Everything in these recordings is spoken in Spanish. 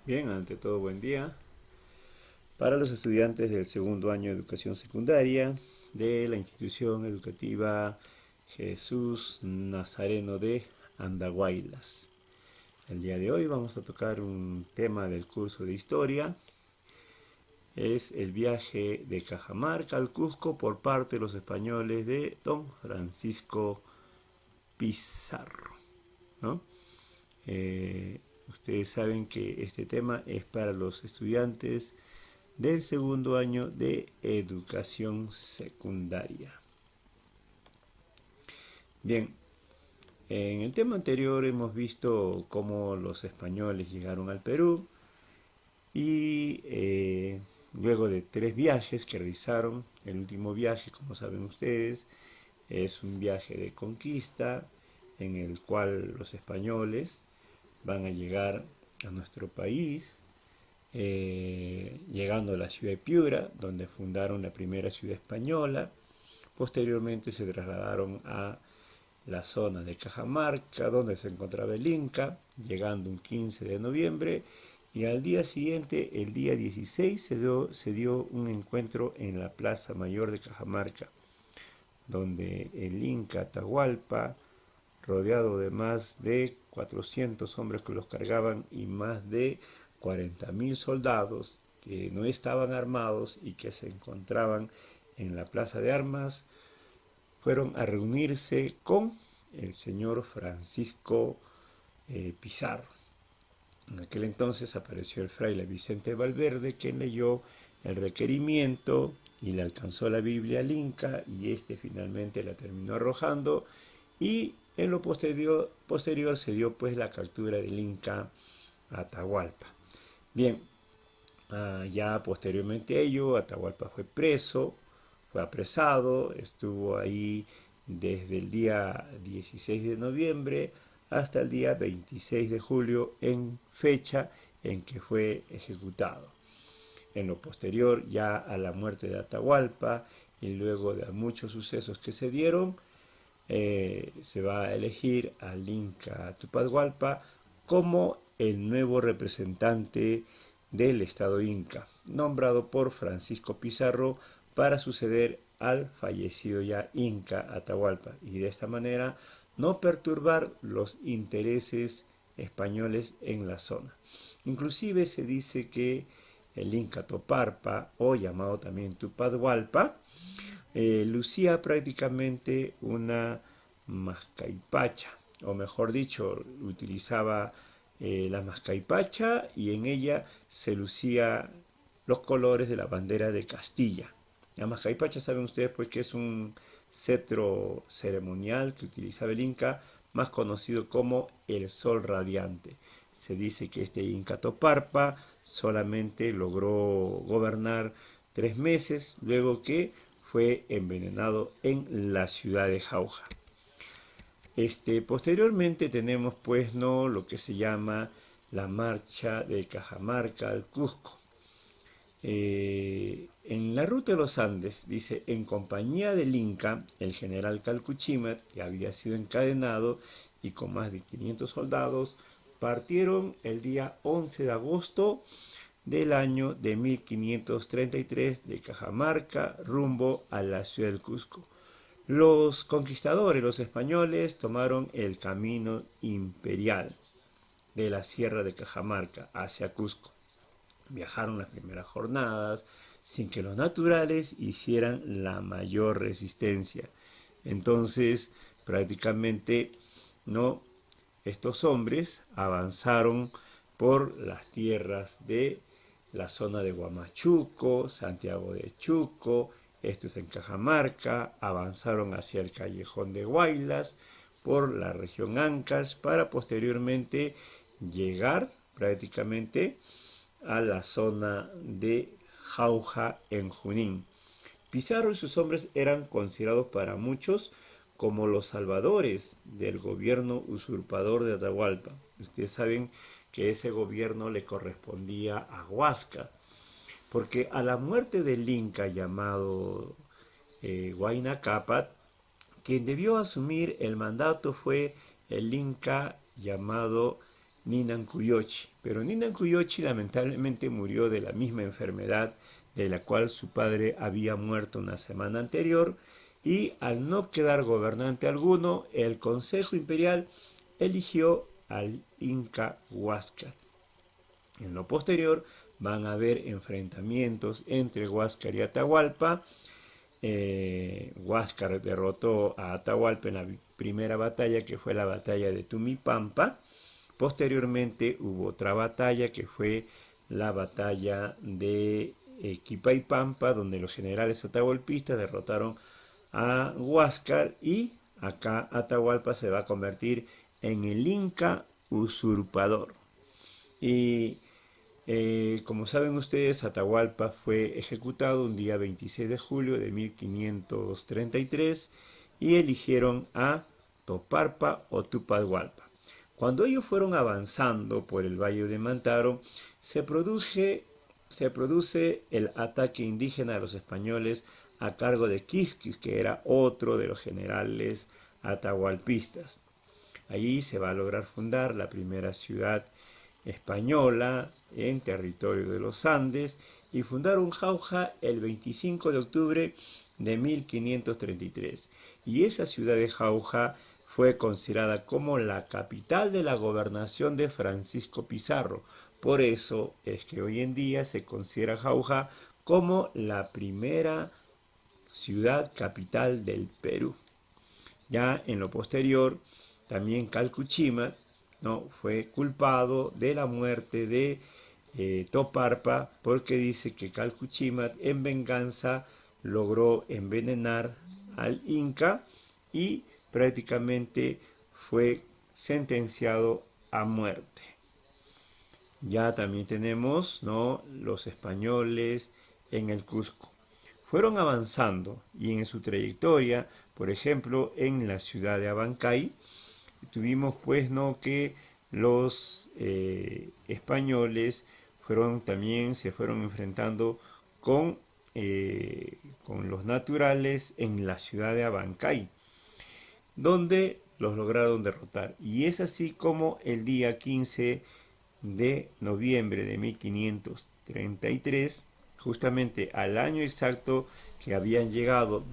Bien, ante todo, buen día. Para los estudiantes del segundo año de educación secundaria de la institución educativa Jesús Nazareno de Andahuaylas. El día de hoy vamos a tocar un tema del curso de historia. Es el viaje de Cajamarca al Cusco por parte de los españoles de Don Francisco Pizarro, ¿no? Ustedes saben que este tema es para los estudiantes del segundo año de educación secundaria. Bien, en el tema anterior hemos visto cómo los españoles llegaron al Perú y luego de 3 viajes que realizaron, el último viaje, como saben ustedes, es un viaje de conquista en el cual los españoles van a llegar a nuestro país, llegando a la ciudad de Piura, donde fundaron la primera ciudad española. Posteriormente se trasladaron a la zona de Cajamarca, donde se encontraba el Inca, llegando un 15 de noviembre, y al día siguiente, el día 16, se dio un encuentro en la Plaza Mayor de Cajamarca, donde el Inca Atahualpa, rodeado de más de 400 hombres que los cargaban y más de 40.000 soldados que no estaban armados y que se encontraban en la plaza de armas, fueron a reunirse con el señor Francisco Pizarro. En aquel entonces apareció el fraile Vicente Valverde, quien leyó el requerimiento y le alcanzó la Biblia al Inca, y este finalmente la terminó arrojando, y en lo posterior se dio pues la captura del Inca Atahualpa. Bien, ya posteriormente a ello, Atahualpa fue preso, fue apresado, estuvo ahí desde el día 16 de noviembre hasta el día 26 de julio, en fecha en que fue ejecutado. En lo posterior, ya a la muerte de Atahualpa y luego de muchos sucesos que se dieron, se va a elegir al Inca Tupac Hualpa como el nuevo representante del Estado Inca, nombrado por Francisco Pizarro para suceder al fallecido ya Inca Atahualpa, y de esta manera no perturbar los intereses españoles en la zona. Inclusive se dice que el Inca Toparpa, o llamado también Tupac Hualpa, lucía prácticamente una mascaipacha, o mejor dicho, utilizaba la mascaipacha, y en ella se lucía los colores de la bandera de Castilla. La mascaipacha, saben ustedes, pues, que es un cetro ceremonial que utilizaba el Inca, más conocido como el sol radiante. Se dice que este Inca Toparpa solamente logró gobernar 3 meses, luego que fue envenenado en la ciudad de Jauja. Posteriormente tenemos pues no lo que se llama la marcha de Cajamarca al Cusco. En la ruta de los Andes, dice, en compañía del Inca, el general Calcuchímatl, que había sido encadenado y con más de 500 soldados, partieron el día 11 de agosto del año de 1533 de Cajamarca rumbo a la ciudad del Cusco. Los conquistadores, los españoles, tomaron el camino imperial de la sierra de Cajamarca hacia Cusco. Viajaron las primeras jornadas sin que los naturales hicieran la mayor resistencia. Entonces, prácticamente, no, estos hombres avanzaron por las tierras de la zona de Huamachuco, Santiago de Chuco, esto es en Cajamarca, avanzaron hacia el callejón de Huaylas, por la región Ancash, para posteriormente llegar prácticamente a la zona de Jauja en Junín. Pizarro y sus hombres eran considerados para muchos como los salvadores del gobierno usurpador de Atahualpa. Ustedes saben que ese gobierno le correspondía a Huasca, porque a la muerte del Inca llamado Huayna Cápac, quien debió asumir el mandato fue el Inca llamado Ninancuyochi. Pero Ninancuyochi lamentablemente murió de la misma enfermedad de la cual su padre había muerto una semana anterior, y al no quedar gobernante alguno, el Consejo Imperial eligió al Inca Huáscar. En lo posterior van a haber enfrentamientos entre Huáscar y Atahualpa. Huáscar derrotó a Atahualpa en la primera batalla, que fue la batalla de Tumipampa. Posteriormente hubo otra batalla que fue la batalla de Quipaypampa, donde los generales atahualpistas derrotaron a Huáscar, y acá Atahualpa se va a convertir en el Inca usurpador. Y como saben ustedes, Atahualpa fue ejecutado un día 26 de julio de 1533 y eligieron a Toparpa o Tupahualpa. Cuando ellos fueron avanzando por el valle de Mantaro, se produce el ataque indígena a los españoles a cargo de Quisquis, que era otro de los generales atahualpistas. Allí se va a lograr fundar la primera ciudad española en territorio de los Andes, y fundaron Jauja el 25 de octubre de 1533. Y esa ciudad de Jauja fue considerada como la capital de la gobernación de Francisco Pizarro. Por eso es que hoy en día se considera Jauja como la primera ciudad capital del Perú. Ya en lo posterior, también Calcuchímatl, ¿no?, fue culpado de la muerte de Toparpa, porque dice que Calcuchímatl en venganza logró envenenar al Inca y prácticamente fue sentenciado a muerte. Ya también tenemos, ¿no?, los españoles en el Cusco. Fueron avanzando y en su trayectoria, por ejemplo, en la ciudad de Abancay, tuvimos pues, ¿no?, que los españoles se fueron enfrentando con los naturales en la ciudad de Abancay, donde los lograron derrotar. Y es así como el día 15 de noviembre de 1533, justamente al año exacto que habían llegado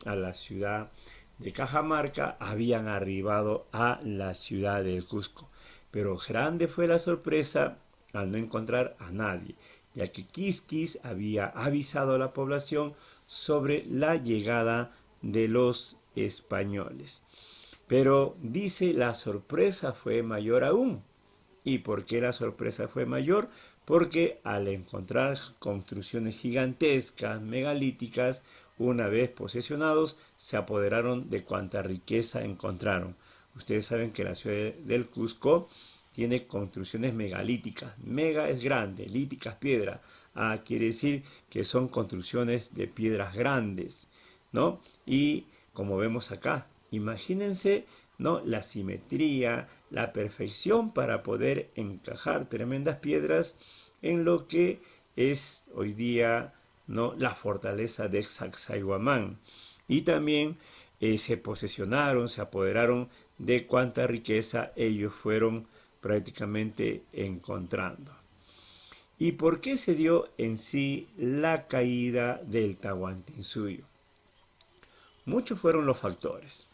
a la ciudad de Cajamarca, habían arribado a la ciudad del Cusco. Pero grande fue la sorpresa al no encontrar a nadie, ya que Quisquis había avisado a la población sobre la llegada de los españoles. Pero dice, la sorpresa fue mayor aún. ¿Y por qué la sorpresa fue mayor? Porque al encontrar construcciones gigantescas, megalíticas, una vez posesionados, se apoderaron de cuanta riqueza encontraron. Ustedes saben que la ciudad del Cusco tiene construcciones megalíticas. Mega es grande, líticas piedra. Quiere decir que son construcciones de piedras grandes, ¿no? Y como vemos acá, imagínense, ¿no?, la simetría, la perfección para poder encajar tremendas piedras en lo que es hoy día, ¿no?, la fortaleza de Sacsayhuamán. Y también se posesionaron, se apoderaron de cuánta riqueza ellos fueron prácticamente encontrando. ¿Y por qué se dio en sí la caída del Tahuantinsuyo? Muchos fueron los factores.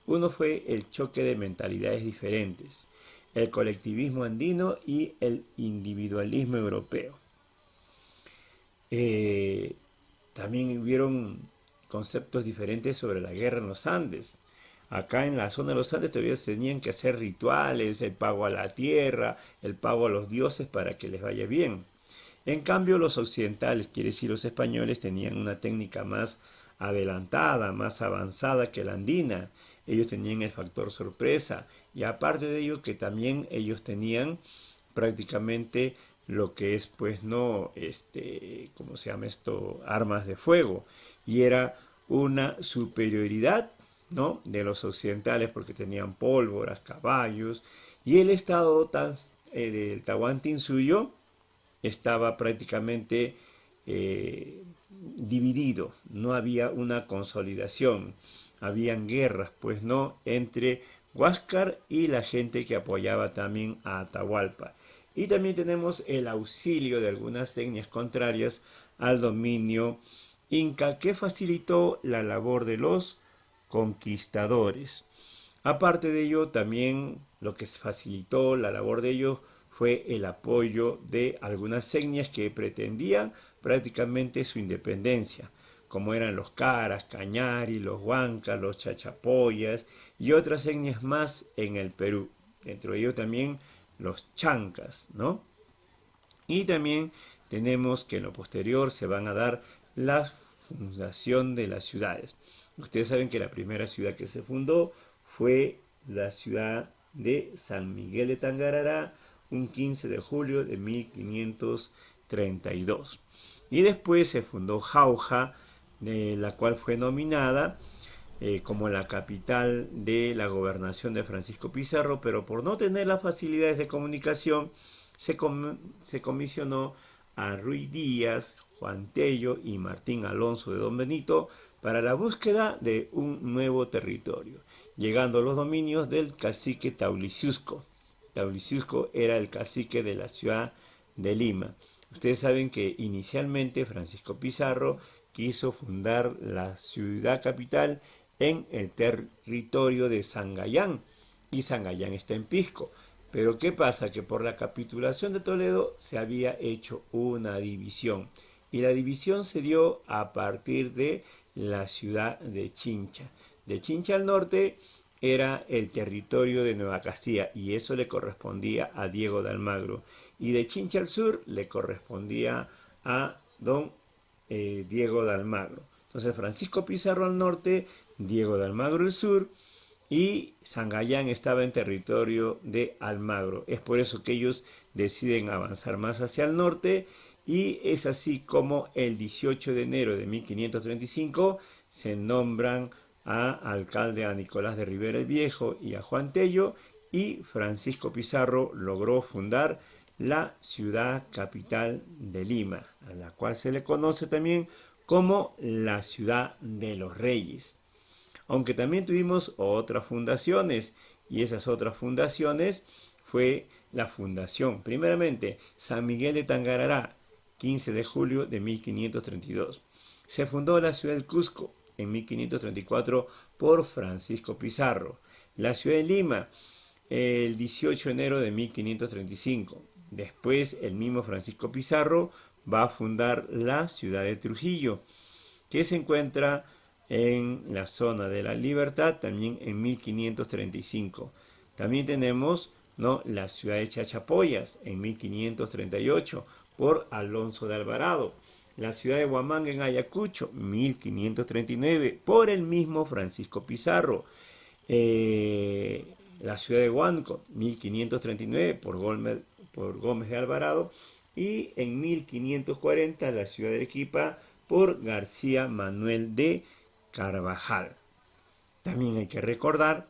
Uno fue el choque de mentalidades diferentes, el colectivismo andino y el individualismo europeo. También hubieron conceptos diferentes sobre la guerra en los Andes. Acá en la zona de los Andes todavía se tenían que hacer rituales, el pago a la tierra, el pago a los dioses para que les vaya bien. En cambio, los occidentales, quiere decir los españoles, tenían una técnica más adelantada, más avanzada que la andina. Ellos tenían el factor sorpresa, y aparte de ello que también ellos tenían prácticamente lo que es, pues, no, ¿cómo se llama esto?, armas de fuego, y era una superioridad, ¿no?, de los occidentales, porque tenían pólvoras, caballos, y el estado del Tahuantinsuyo estaba prácticamente dividido, no había una consolidación, habían guerras, pues no, entre Huáscar y la gente que apoyaba también a Atahualpa. Y también tenemos el auxilio de algunas etnias contrarias al dominio inca que facilitó la labor de los conquistadores. Aparte de ello, también lo que facilitó la labor de ellos fue el apoyo de algunas etnias que pretendían prácticamente su independencia, como eran los Caras, Cañari, los Huancas, los Chachapoyas y otras etnias más en el Perú. Dentro de ello también los Chancas, ¿no? Y también tenemos que en lo posterior se van a dar la fundación de las ciudades. Ustedes saben que la primera ciudad que se fundó fue la ciudad de San Miguel de Tangarará, un 15 de julio de 1532. Y después se fundó Jauja, la cual fue nominada como la capital de la gobernación de Francisco Pizarro, pero por no tener las facilidades de comunicación, se comisionó a Ruy Díaz, Juan Tello y Martín Alonso de Don Benito para la búsqueda de un nuevo territorio, llegando a los dominios del cacique Tauliciusco. Tauliciusco era el cacique de la ciudad de Lima. Ustedes saben que inicialmente Francisco Pizarro quiso fundar la ciudad capital en el territorio de Sangayán, y Sangayán está en Pisco. Pero ¿qué pasa? Que por la capitulación de Toledo se había hecho una división, y la división se dio a partir de la ciudad de Chincha. De Chincha al norte era el territorio de Nueva Castilla, y eso le correspondía a Diego de Almagro, y de Chincha al sur le correspondía a don Diego de Almagro. Entonces Francisco Pizarro al norte, Diego de Almagro al sur, y Sangayán estaba en territorio de Almagro. Es por eso que ellos deciden avanzar más hacia el norte, y es así como el 18 de enero de 1535 se nombran a alcalde a Nicolás de Rivera el Viejo y a Juan Tello, y Francisco Pizarro logró fundar la ciudad capital de Lima, a la cual se le conoce también como la ciudad de los reyes. Aunque también tuvimos otras fundaciones, y esas otras fundaciones fue la fundación, primeramente, San Miguel de Tangarará, 15 de julio de 1532. Se fundó la ciudad del Cusco en 1534 por Francisco Pizarro. La ciudad de Lima, el 18 de enero de 1535. Después, el mismo Francisco Pizarro va a fundar la ciudad de Trujillo, que se encuentra en la zona de la Libertad, también en 1535. También tenemos, ¿no?, la ciudad de Chachapoyas en 1538 por Alonso de Alvarado. La ciudad de Huamanga en Ayacucho, 1539, por el mismo Francisco Pizarro. La ciudad de Huánuco, 1539, por Gómez de Alvarado. Y en 1540 la ciudad de Arequipa por García Manuel de Carvajal. También hay que recordar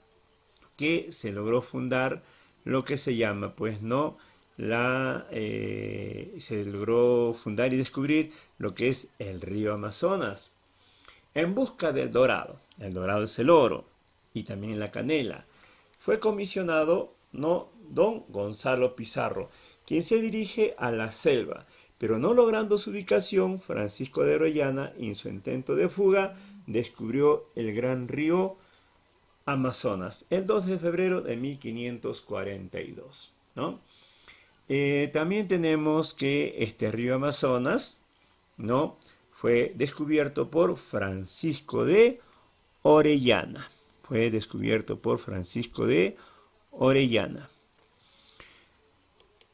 que se logró fundar lo que se llama, pues no, se logró fundar y descubrir lo que es el río Amazonas, en busca del dorado. El dorado es el oro, y también la canela. Fue comisionado, ¿no?, don Gonzalo Pizarro, quien se dirige a la selva, pero no logrando su ubicación, Francisco de Orellana, en su intento de fuga, descubrió el gran río Amazonas el 2 de febrero de 1542, ¿no? También tenemos que este río Amazonas, ¿no?, fue descubierto por Francisco de Orellana. Fue descubierto por Francisco de Orellana.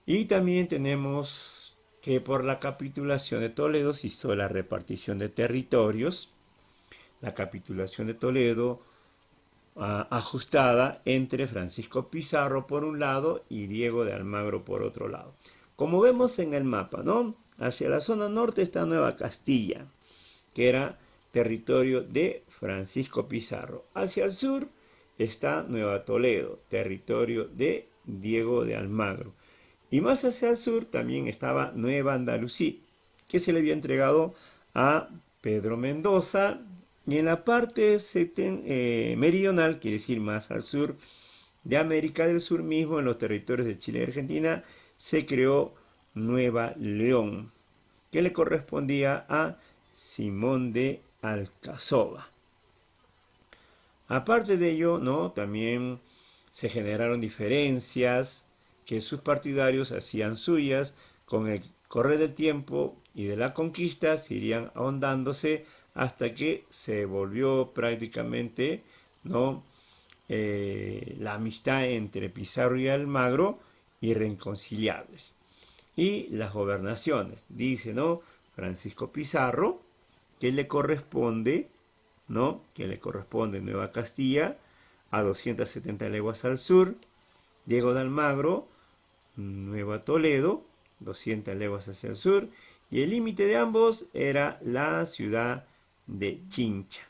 Y también tenemos que por la capitulación de Toledo se hizo la repartición de territorios. La capitulación de Toledo ajustada entre Francisco Pizarro por un lado y Diego de Almagro por otro lado. Como vemos en el mapa, ¿no?, hacia la zona norte está Nueva Castilla, que era territorio de Francisco Pizarro. Hacia el sur está Nueva Toledo, territorio de Diego de Almagro. Y más hacia el sur también estaba Nueva Andalucía, que se le había entregado a Pedro Mendoza. Y en la parte meridional, quiere decir más al sur, de América del Sur mismo, en los territorios de Chile y Argentina, se creó Nueva León, que le correspondía a Simón de Alcazaba. Aparte de ello, ¿no? También se generaron diferencias que sus partidarios hacían suyas. Con el correr del tiempo y de la conquista se irían ahondándose hasta que se volvió prácticamente, ¿no? La amistad entre Pizarro y Almagro irreconciliables. Y las gobernaciones, dice, ¿no? Francisco Pizarro, que le corresponde, ¿no? Que le corresponde Nueva Castilla a 270 leguas al sur. Diego de Almagro, Nueva Toledo, 200 leguas hacia el sur. Y el límite de ambos era la ciudad de Chincha.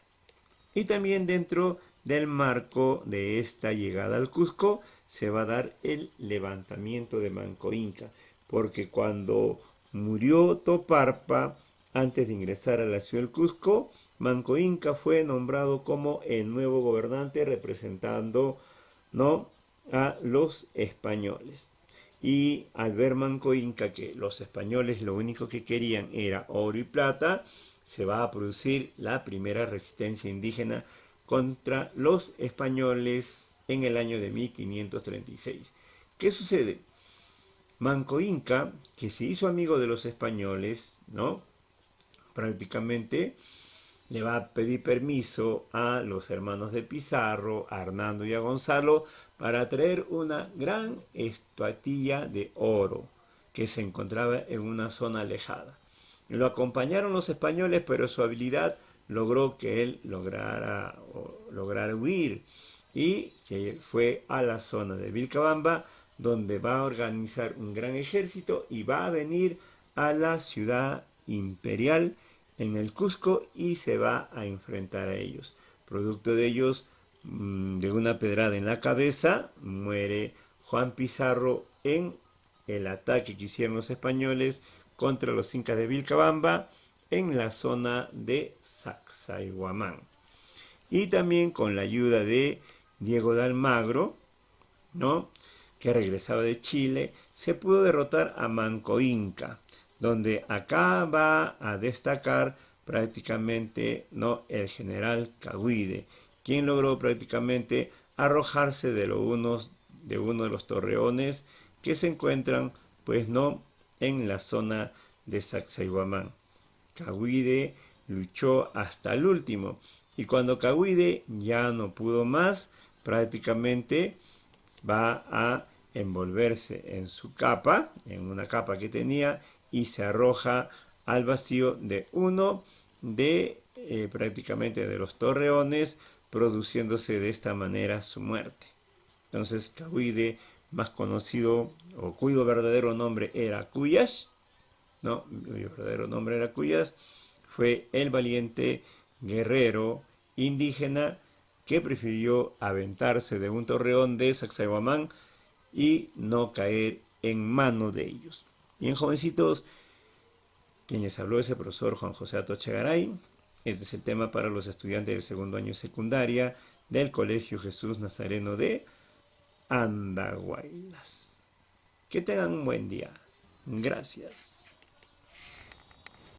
Y también dentro del marco de esta llegada al Cusco se va a dar el levantamiento de Manco Inca, porque cuando murió Toparpa, antes de ingresar a la ciudad del Cusco, Manco Inca fue nombrado como el nuevo gobernante representando, ¿no?, a los españoles. Y al ver Manco Inca que los españoles lo único que querían era oro y plata, se va a producir la primera resistencia indígena contra los españoles en el año de 1536. ¿Qué sucede? Manco Inca, que se hizo amigo de los españoles, ¿no?, prácticamente le va a pedir permiso a los hermanos de Pizarro, a Hernando y a Gonzalo, para traer una gran estatuilla de oro que se encontraba en una zona alejada. Lo acompañaron los españoles, pero su habilidad logró que él lograra huir y se fue a la zona de Vilcabamba, donde va a organizar un gran ejército y va a venir a la ciudad imperial en el Cusco y se va a enfrentar a ellos. Producto de ellos, de una pedrada en la cabeza, muere Juan Pizarro en el ataque que hicieron los españoles contra los incas de Vilcabamba en la zona de Sacsayhuamán. Y también con la ayuda de Diego de Almagro, ¿no?, que regresaba de Chile, se pudo derrotar a Manco Inca, donde acá va a destacar prácticamente, ¿no?, el general Cahuide, quien logró prácticamente arrojarse de uno de los torreones que se encuentran, pues, no, en la zona de Sacsayhuamán. Cahuide luchó hasta el último, y cuando Cahuide ya no pudo más, prácticamente va a envolverse en su capa, en una capa que tenía, y se arroja al vacío de uno de prácticamente de los torreones, produciéndose de esta manera su muerte. Entonces Cahuide, más conocido, o cuyo verdadero nombre era Cuyas, ¿no?, cuyo verdadero nombre era Cuyas, fue el valiente guerrero indígena que prefirió aventarse de un torreón de Sacsayhuamán y no caer en mano de ellos. Bien, jovencitos, quien les habló es el profesor Juan José Atoche Garay. Este es el tema para los estudiantes del segundo año de secundaria del Colegio Jesús Nazareno de Andahuaylas. Que tengan un buen día. Gracias.